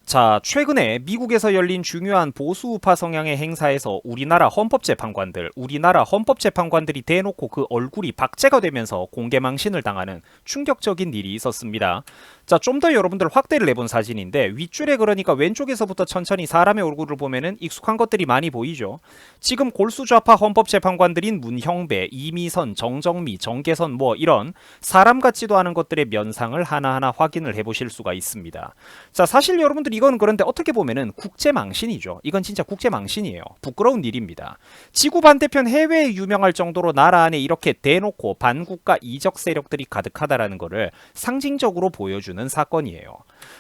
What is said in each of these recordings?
자, 최근에 미국에서 열린 중요한 보수우파 성향의 행사에서 우리나라 헌법재판관들이 대놓고 그 얼굴이 박제가 되면서 공개망신을 당하는 충격적인 일이 있었습니다. 자, 좀 더 여러분들 확대를 내본 사진인데 윗줄에 그러니까 왼쪽에서부터 천천히 사람의 얼굴을 보면은 익숙한 것들이 많이 보이죠. 지금 골수좌파 헌법재판관들인 문형배, 이미선, 정정미, 정계선 뭐 이런 사람 같지도 않은 것들의 면상을 하나하나 확인을 해보실 수가 있습니다. 자, 사실 여러분들 이건 그런데 어떻게 보면은 국제망신이죠. 이건 진짜 국제망신이에요. 부끄러운 일입니다. 지구 반대편 해외에 유명할 정도로 나라 안에 이렇게 대놓고 반국가 이적 세력들이 가득하다라는 것을 상징적으로 보여주는 사건이에요.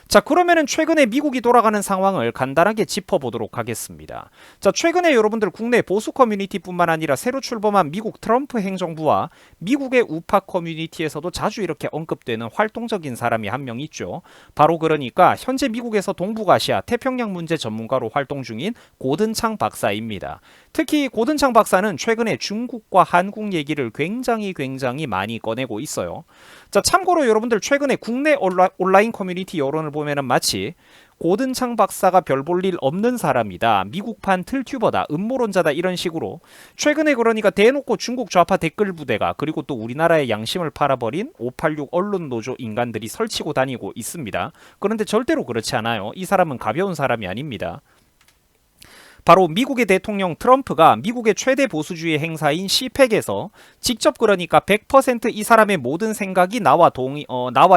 자, 그러면은 최근에 미국이 돌아가는 상황을 간단하게 짚어보도록 하겠습니다. 자, 최근에 여러분들 국내 보수 커뮤니티뿐만 아니라 새로 출범한 미국 트럼프 행정부와 미국의 우파 커뮤니티에서도 자주 이렇게 언급되는 활동적인 사람이 한 명 있죠. 바로 그러니까 현재 미국에서 동북아시아 태평양 문제 전문가로 활동 중인 고든창 박사입니다. 특히 고든창 박사는 최근에 중국과 한국 얘기를 굉장히 많이 꺼내고 있어요. 자, 참고로 여러분들 최근에 국내 온라인 커뮤니티 여론을 보면은 마치 고든창 박사가 별 볼 일 없는 사람이다, 미국판 틀튜버다, 음모론자다 이런 식으로 최근에 그러니까 대놓고 중국 좌파 댓글 부대가 그리고 또 우리나라의 양심을 팔아버린 586 언론 노조 인간들이 설치고 다니고 있습니다. 그런데 절대로 그렇지 않아요. 이 사람은 가벼운 사람이 아닙니다. 바로 미국의 대통령 트럼프가 미국의 최대 보수주의 행사인 시팩에서 직접 그러니까 100% 이 사람의 모든 생각이 나와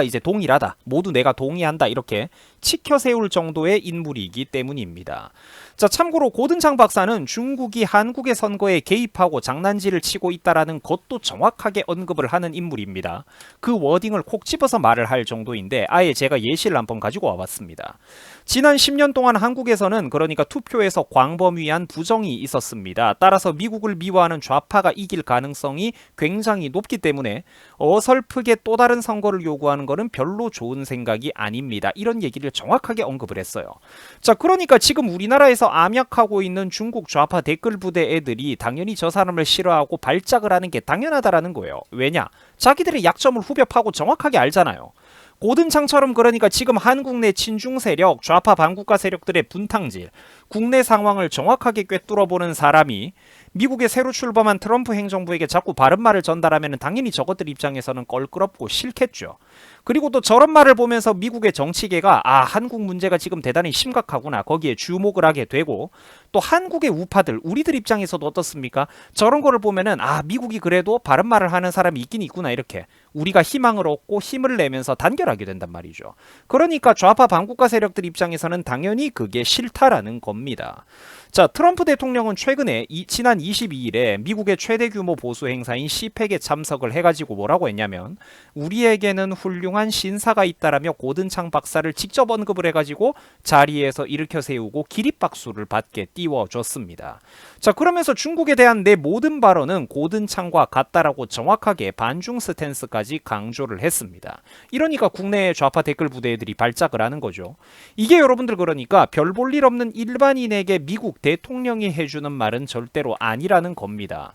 이제 동일하다, 모두 내가 동의한다 이렇게 치켜 세울 정도의 인물이기 때문입니다. 자, 참고로 고든창 박사는 중국이 한국의 선거에 개입하고 장난질을 치고 있다라는 것도 정확하게 언급을 하는 인물입니다. 그 워딩을 콕 집어서 말을 할 정도인데 아예 제가 예시를 한번 가지고 와봤습니다. 지난 10년 동안 한국에서는 그러니까 투표에서 광범위한 부정이 있었습니다. 따라서 미국을 미워하는 좌파가 이길 가능성이 굉장히 높기 때문에 어설프게 또 다른 선거를 요구하는 것은 별로 좋은 생각이 아닙니다. 이런 얘기를 정확하게 언급을 했어요. 자, 그러니까 지금 우리나라에서 암약하고 있는 중국 좌파 댓글 부대 애들이 당연히 저 사람을 싫어하고 발작을 하는 게 당연하다라는 거예요. 왜냐? 자기들의 약점을 후벼 파고 정확하게 알잖아요. 고든창처럼 그러니까 지금 한국 내 친중 세력, 좌파 반국가 세력들의 분탕질, 국내 상황을 정확하게 꿰뚫어보는 사람이 미국의 새로 출범한 트럼프 행정부에게 자꾸 바른 말을 전달하면 당연히 저것들 입장에서는 껄끄럽고 싫겠죠. 그리고 또 저런 말을 보면서 미국의 정치계가 한국 문제가 지금 대단히 심각하구나, 거기에 주목을 하게 되고, 또 한국의 우파들, 우리들 입장에서도 어떻습니까? 저런 거를 보면은 미국이 그래도 바른 말을 하는 사람이 있긴 있구나, 이렇게 우리가 희망을 얻고 힘을 내면서 단결하게 된단 말이죠. 그러니까 좌파 반국가 세력들 입장에서는 당연히 그게 싫다라는 겁니다. 자, 트럼프 대통령은 최근에 지난 22일에 미국의 최대 규모 보수 행사인 시팩에 참석을 해가지고 뭐라고 했냐면, 우리에게는 훌륭한 신사가 있다라며 고든창 박사를 직접 언급을 해가지고 자리에서 일으켜 세우고 기립박수를 받게 띄워줬습니다. 자, 그러면서 중국에 대한 내 모든 발언은 고든창과 같다라고 정확하게 반중 스탠스까지 강조를 했습니다. 이러니까 국내 좌파 댓글 부대들이 발작을 하는 거죠. 이게 여러분들 그러니까 별 볼 일 없는 일반인에게 미국 대통령이 해주는 말은 절대로 아니라는 겁니다.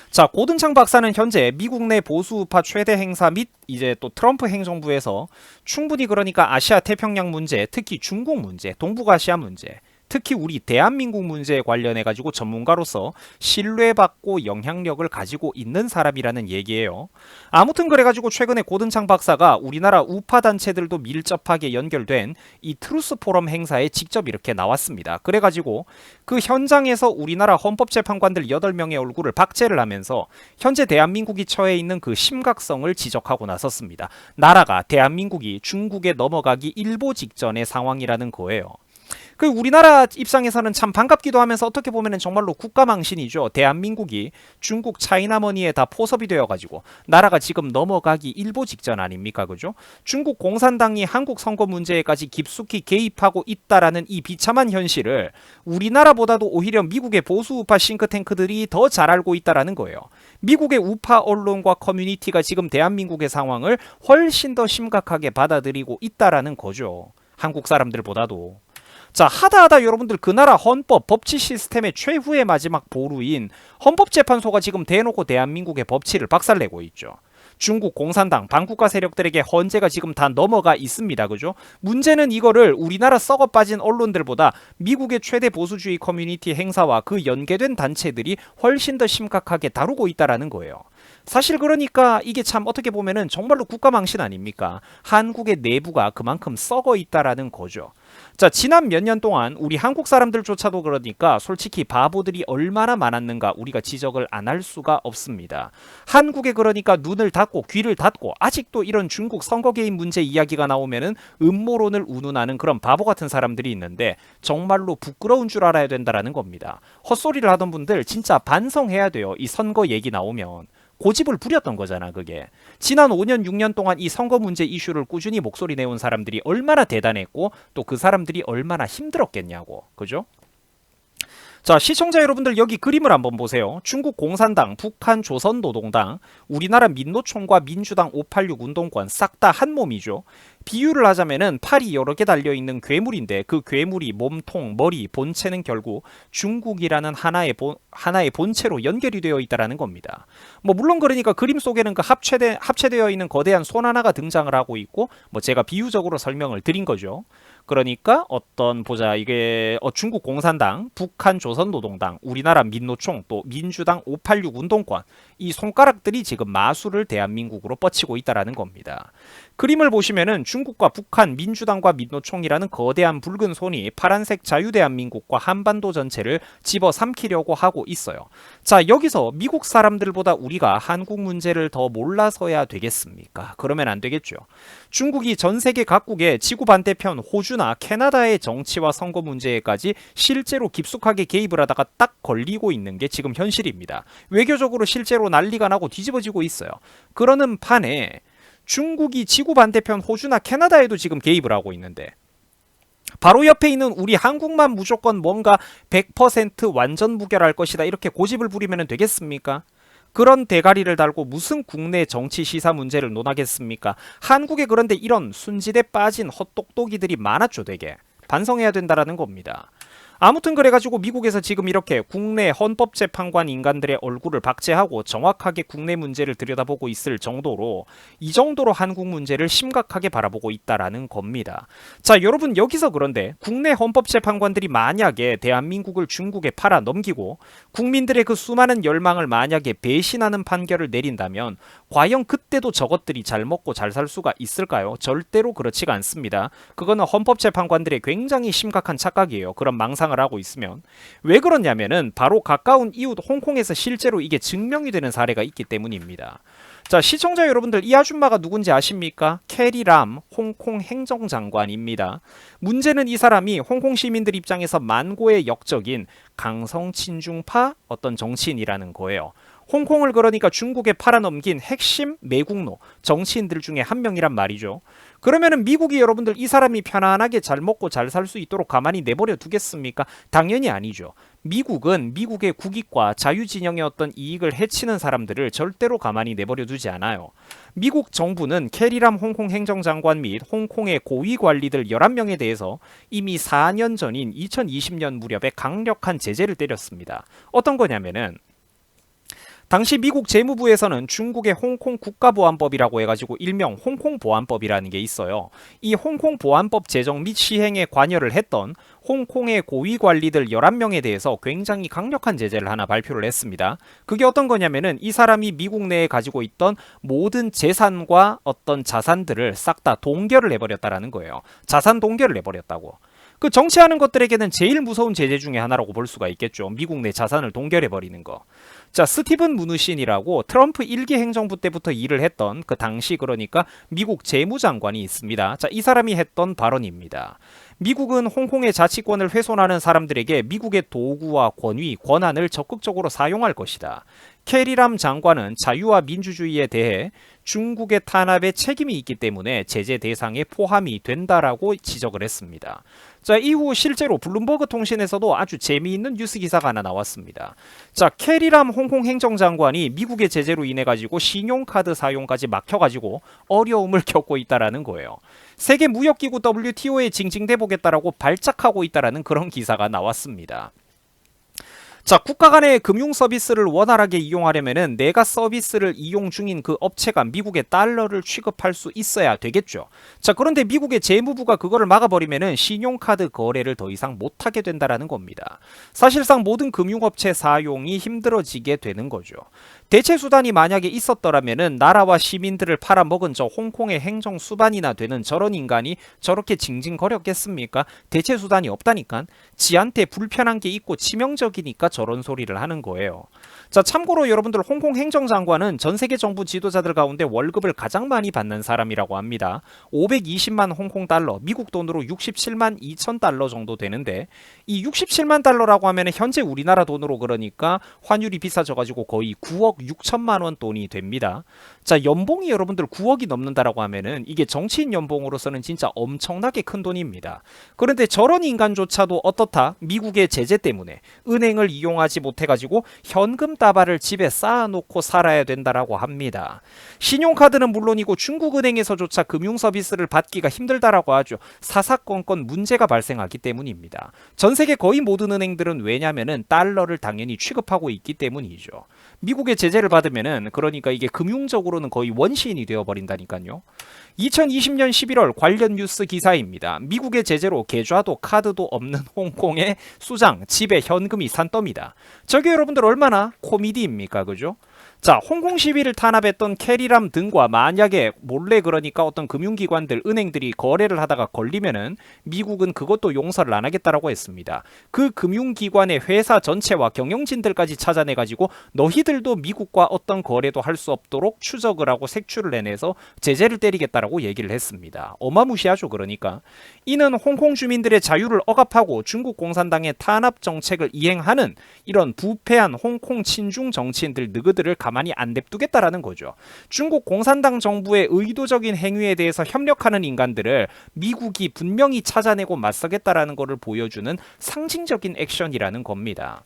자, 고든창 박사는 현재 미국 내 보수우파 최대 행사 및 이제 또 트럼프 행정부에서 충분히 그러니까 아시아 태평양 문제, 특히 중국 문제, 동북아시아 문제, 특히 우리 대한민국 문제에 관련해 가지고 전문가로서 신뢰받고 영향력을 가지고 있는 사람이라는 얘기예요. 아무튼 그래가지고 최근에 고든창 박사가 우리나라 우파 단체들도 밀접하게 연결된 이 트루스 포럼 행사에 직접 이렇게 나왔습니다. 그래가지고 그 현장에서 우리나라 헌법재판관들 8명의 얼굴을 박제를 하면서 현재 대한민국이 처해 있는 그 심각성을 지적하고 나섰습니다. 나라가, 대한민국이 중국에 넘어가기 일보 직전의 상황이라는 거예요. 그 우리나라 입장에서는 참 반갑기도 하면서 어떻게 보면은 정말로 국가망신이죠. 대한민국이 중국 차이나머니에 다 포섭이 되어가지고 나라가 지금 넘어가기 일보 직전 아닙니까, 그죠? 중국 공산당이 한국 선거 문제에까지 깊숙이 개입하고 있다라는 이 비참한 현실을 우리나라보다도 오히려 미국의 보수우파 싱크탱크들이 더 잘 알고 있다라는 거예요. 미국의 우파 언론과 커뮤니티가 지금 대한민국의 상황을 훨씬 더 심각하게 받아들이고 있다라는 거죠. 한국 사람들보다도. 자, 하다 여러분들 그 나라 헌법, 법치 시스템의 최후의 마지막 보루인 헌법재판소가 지금 대놓고 대한민국의 법치를 박살내고 있죠. 중국 공산당 반국가 세력들에게 헌재가 지금 다 넘어가 있습니다. 그죠? 문제는 이거를 우리나라 썩어 빠진 언론들보다 미국의 최대 보수주의 커뮤니티 행사와 그 연계된 단체들이 훨씬 더 심각하게 다루고 있다라는 거예요. 사실 그러니까 이게 참 어떻게 보면은 정말로 국가망신 아닙니까? 한국의 내부가 그만큼 썩어 있다라는 거죠. 자, 지난 몇 년 동안 우리 한국 사람들조차도 그러니까 솔직히 바보들이 얼마나 많았는가 우리가 지적을 안 할 수가 없습니다. 한국에 그러니까 눈을 닫고 귀를 닫고 아직도 이런 중국 선거 개입 문제 이야기가 나오면은 음모론을 운운하는 그런 바보 같은 사람들이 있는데 정말로 부끄러운 줄 알아야 된다라는 겁니다. 헛소리를 하던 분들 진짜 반성해야 돼요. 이 선거 얘기 나오면. 고집을 부렸던 거잖아, 그게. 지난 5년, 6년 동안 이 선거 문제 이슈를 꾸준히 목소리 내온 사람들이 얼마나 대단했고 또 그 사람들이 얼마나 힘들었겠냐고. 그죠? 자, 시청자 여러분들 여기 그림을 한번 보세요. 중국 공산당, 북한 조선노동당, 우리나라 민노총과 민주당 586 운동권 싹 다 한 몸이죠. 비유를 하자면은 팔이 여러 개 달려있는 괴물인데 그 괴물이 몸통, 머리, 본체는 결국 중국이라는 하나의 본체로 연결이 되어 있다는 겁니다. 뭐 물론 그러니까 그림 속에는 그 합체되어 있는 거대한 손 하나가 등장을 하고 있고 뭐 제가 비유적으로 설명을 드린 거죠. 그러니까 이게 중국 공산당, 북한 조선노동당, 우리나라 민노총, 또 민주당 586 운동권 이 손가락들이 지금 마술을 대한민국으로 뻗치고 있다라는 겁니다. 그림을 보시면은 중국과 북한, 민주당과 민노총이라는 거대한 붉은 손이 파란색 자유대한민국과 한반도 전체를 집어삼키려고 하고 있어요. 자, 여기서 미국 사람들보다 우리가 한국 문제를 더 몰라서야 되겠습니까? 그러면 안 되겠죠. 중국이 전 세계 각국의 지구 반대편 호주나 캐나다의 정치와 선거 문제에까지 실제로 깊숙하게 개입을 하다가 딱 걸리고 있는 게 지금 현실입니다. 외교적으로 실제로 난리가 나고 뒤집어지고 있어요. 그러는 판에 중국이 지구 반대편 호주나 캐나다에도 지금 개입을 하고 있는데 바로 옆에 있는 우리 한국만 무조건 뭔가 100% 완전 무결할 것이다 이렇게 고집을 부리면 되겠습니까? 그런 대가리를 달고 무슨 국내 정치 시사 문제를 논하겠습니까? 한국에 그런데 이런 순지대 빠진 헛똑똑이들이 많았죠 되게. 반성해야 된다라는 겁니다. 아무튼 그래가지고 미국에서 지금 이렇게 국내 헌법재판관 인간들의 얼굴을 박제하고 정확하게 국내 문제를 들여다보고 있을 정도로 이 정도로 한국 문제를 심각하게 바라보고 있다라는 겁니다. 자, 여러분 여기서 그런데 국내 헌법재판관들이 만약에 대한민국을 중국에 팔아 넘기고 국민들의 그 수많은 열망을 만약에 배신하는 판결을 내린다면 과연 그때도 저것들이 잘 먹고 잘 살 수가 있을까요? 절대로 그렇지가 않습니다. 그거는 헌법재판관들의 굉장히 심각한 착각이에요. 그런 망상을 하고 있으면. 왜 그러냐면은 바로 가까운 이웃 홍콩에서 실제로 이게 증명이 되는 사례가 있기 때문입니다. 자, 시청자 여러분들 이 아줌마가 누군지 아십니까? 캐리람 홍콩 행정장관입니다. 문제는 이 사람이 홍콩 시민들 입장에서 만고의 역적인 강성 친중파 어떤 정치인이라는 거예요. 홍콩을 그러니까 중국에 팔아넘긴 핵심 매국노 정치인들 중에 한 명이란 말이죠. 그러면은 미국이 여러분들 이 사람이 편안하게 잘 먹고 잘 살 수 있도록 가만히 내버려 두겠습니까? 당연히 아니죠. 미국은 미국의 국익과 자유진영의 어떤 이익을 해치는 사람들을 절대로 가만히 내버려 두지 않아요. 미국 정부는 캐리람 홍콩 행정장관 및 홍콩의 고위 관리들 11명에 대해서 이미 4년 전인 2020년 무렵에 강력한 제재를 때렸습니다. 어떤 거냐면은 당시 미국 재무부에서는 중국의 홍콩 국가보안법이라고 해가지고 일명 홍콩보안법이라는 게 있어요. 이 홍콩보안법 제정 및 시행에 관여를 했던 홍콩의 고위 관리들 11명에 대해서 굉장히 강력한 제재를 하나 발표를 했습니다. 그게 어떤 거냐면은 이 사람이 미국 내에 가지고 있던 모든 재산과 어떤 자산들을 싹 다 동결을 해버렸다라는 거예요. 자산 동결을 해버렸다고. 그 정치하는 것들에게는 제일 무서운 제재 중에 하나라고 볼 수가 있겠죠. 미국 내 자산을 동결해버리는 거. 자, 스티븐 무누신이라고 트럼프 1기 행정부 때부터 일을 했던 그 당시 그러니까 미국 재무장관이 있습니다. 자, 이 사람이 했던 발언입니다. 미국은 홍콩의 자치권을 훼손하는 사람들에게 미국의 도구와 권위, 권한을 적극적으로 사용할 것이다. 캐리람 장관은 자유와 민주주의에 대해 중국의 탄압에 책임이 있기 때문에 제재 대상에 포함이 된다라고 지적을 했습니다. 자, 이후 실제로 블룸버그 통신에서도 아주 재미있는 뉴스 기사가 하나 나왔습니다. 자, 캐리람 홍콩 행정장관이 미국의 제재로 인해 가지고 신용카드 사용까지 막혀가지고 어려움을 겪고 있다라는 거예요. 세계 무역기구 WTO에 징징대보겠다라고 발작하고 있다라는 그런 기사가 나왔습니다. 자, 국가 간의 금융 서비스를 원활하게 이용하려면은 내가 서비스를 이용 중인 그 업체가 미국의 달러를 취급할 수 있어야 되겠죠. 자, 그런데 미국의 재무부가 그거를 막아버리면은 신용카드 거래를 더 이상 못하게 된다라는 겁니다. 사실상 모든 금융업체 사용이 힘들어지게 되는 거죠. 대체 수단이 만약에 있었더라면은 나라와 시민들을 팔아먹은 저 홍콩의 행정 수반이나 되는 저런 인간이 저렇게 징징거렸겠습니까? 대체 수단이 없다니까. 지한테 불편한 게 있고 치명적이니까 저런 소리를 하는 거예요. 자, 참고로 여러분들 홍콩 행정장관은 전 세계 정부 지도자들 가운데 월급을 가장 많이 받는 사람이라고 합니다. 520만 홍콩 달러, 미국 돈으로 67만 2천 달러 정도 되는데 이 67만 달러라고 하면 현재 우리나라 돈으로 그러니까 환율이 비싸져가지고 거의 9억 6천만 원 돈이 됩니다. 자, 연봉이 여러분들 9억이 넘는다라고 하면은 이게 정치인 연봉으로서는 진짜 엄청나게 큰 돈입니다. 그런데 저런 인간조차도 어떻다? 미국의 제재 때문에 은행을 이용하지 못해가지고 현금 다발을 집에 쌓아놓고 살아야 된다라고 합니다. 신용카드는 물론이고 중국은행에서조차 금융 서비스를 받기가 힘들다라고 하죠. 사사건건 문제가 발생하기 때문입니다. 전 세계 거의 모든 은행들은 왜냐면은 달러를 당연히 취급하고 있기 때문이죠. 미국의 제재를 받으면은 그러니까 이게 금융적으로는 거의 원시인이 되어버린다니까요. 2020년 11월 관련 뉴스 기사입니다. 미국의 제재로 계좌도 카드도 없는 홍콩의 수장 집에 현금이 산더미다. 저게 여러분들 얼마나 코미디입니까? 그죠? 자, 홍콩 시위를 탄압했던 캐리람 등과 만약에 몰래 그러니까 어떤 금융기관들, 은행들이 거래를 하다가 걸리면은 미국은 그것도 용서를 안 하겠다라고 했습니다. 그 금융기관의 회사 전체와 경영진들까지 찾아내가지고 너희들도 미국과 어떤 거래도 할 수 없도록 추적을 하고 색출을 해내서 제재를 때리겠다라고 얘기를 했습니다. 어마무시하죠. 그러니까 이는 홍콩 주민들의 자유를 억압하고 중국 공산당의 탄압 정책을 이행하는 이런 부패한 홍콩 친중 정치인들 느그들을 가만히 안 냅두겠다라는 거죠. 중국 공산당 정부의 의도적인 행위에 대해서 협력하는 인간들을 미국이 분명히 찾아내고 맞서겠다라는 것을 보여주는 상징적인 액션이라는 겁니다.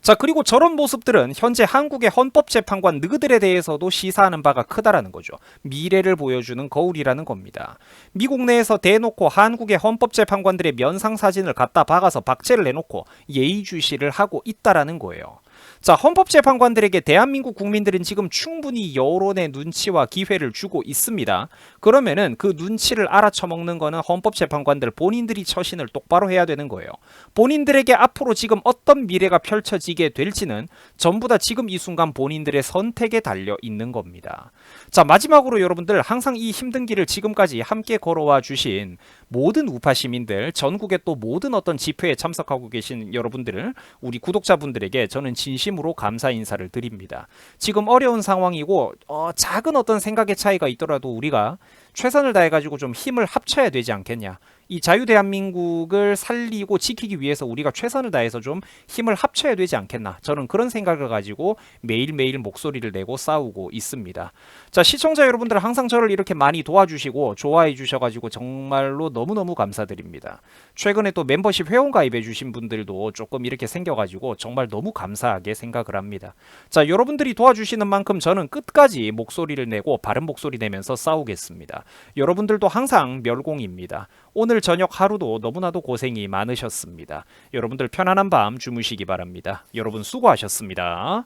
자, 그리고 저런 모습들은 현재 한국의 헌법재판관 느그들에 대해서도 시사하는 바가 크다라는 거죠. 미래를 보여주는 거울이라는 겁니다. 미국 내에서 대놓고 한국의 헌법재판관들의 면상사진을 갖다 박아서 박제를 해놓고 예의주시를 하고 있다라는 거예요. 자, 헌법재판관들에게 대한민국 국민들은 지금 충분히 여론의 눈치와 기회를 주고 있습니다. 그러면은 그 눈치를 알아쳐먹는 거는 헌법재판관들 본인들이 처신을 똑바로 해야 되는 거예요. 본인들에게 앞으로 지금 어떤 미래가 펼쳐지게 될지는 전부 다 지금 이 순간 본인들의 선택에 달려 있는 겁니다. 자, 마지막으로 여러분들 항상 이 힘든 길을 지금까지 함께 걸어와 주신 모든 우파 시민들, 전국의 또 모든 어떤 집회에 참석하고 계신 여러분들을 우리 구독자분들에게 저는 진심으로 감사 인사를 드립니다. 지금 어려운 상황이고 작은 어떤 생각의 차이가 있더라도 우리가 최선을 다해가지고 좀 힘을 합쳐야 되지 않겠냐. 이 자유대한민국을 살리고 지키기 위해서 우리가 최선을 다해서 좀 힘을 합쳐야 되지 않겠나. 저는 그런 생각을 가지고 매일매일 목소리를 내고 싸우고 있습니다. 자, 시청자 여러분들 항상 저를 이렇게 많이 도와주시고 좋아해 주셔가지고 정말로 너무너무 감사드립니다. 최근에 또 멤버십 회원 가입해 주신 분들도 조금 이렇게 생겨가지고 정말 너무 감사하게 생각을 합니다. 자, 여러분들이 도와주시는 만큼 저는 끝까지 목소리를 내고 바른 목소리 내면서 싸우겠습니다. 여러분들도 항상 멸공입니다. 오늘 저녁 하루도 너무나도 고생이 많으셨습니다. 여러분들 편안한 밤 주무시기 바랍니다. 여러분 수고하셨습니다.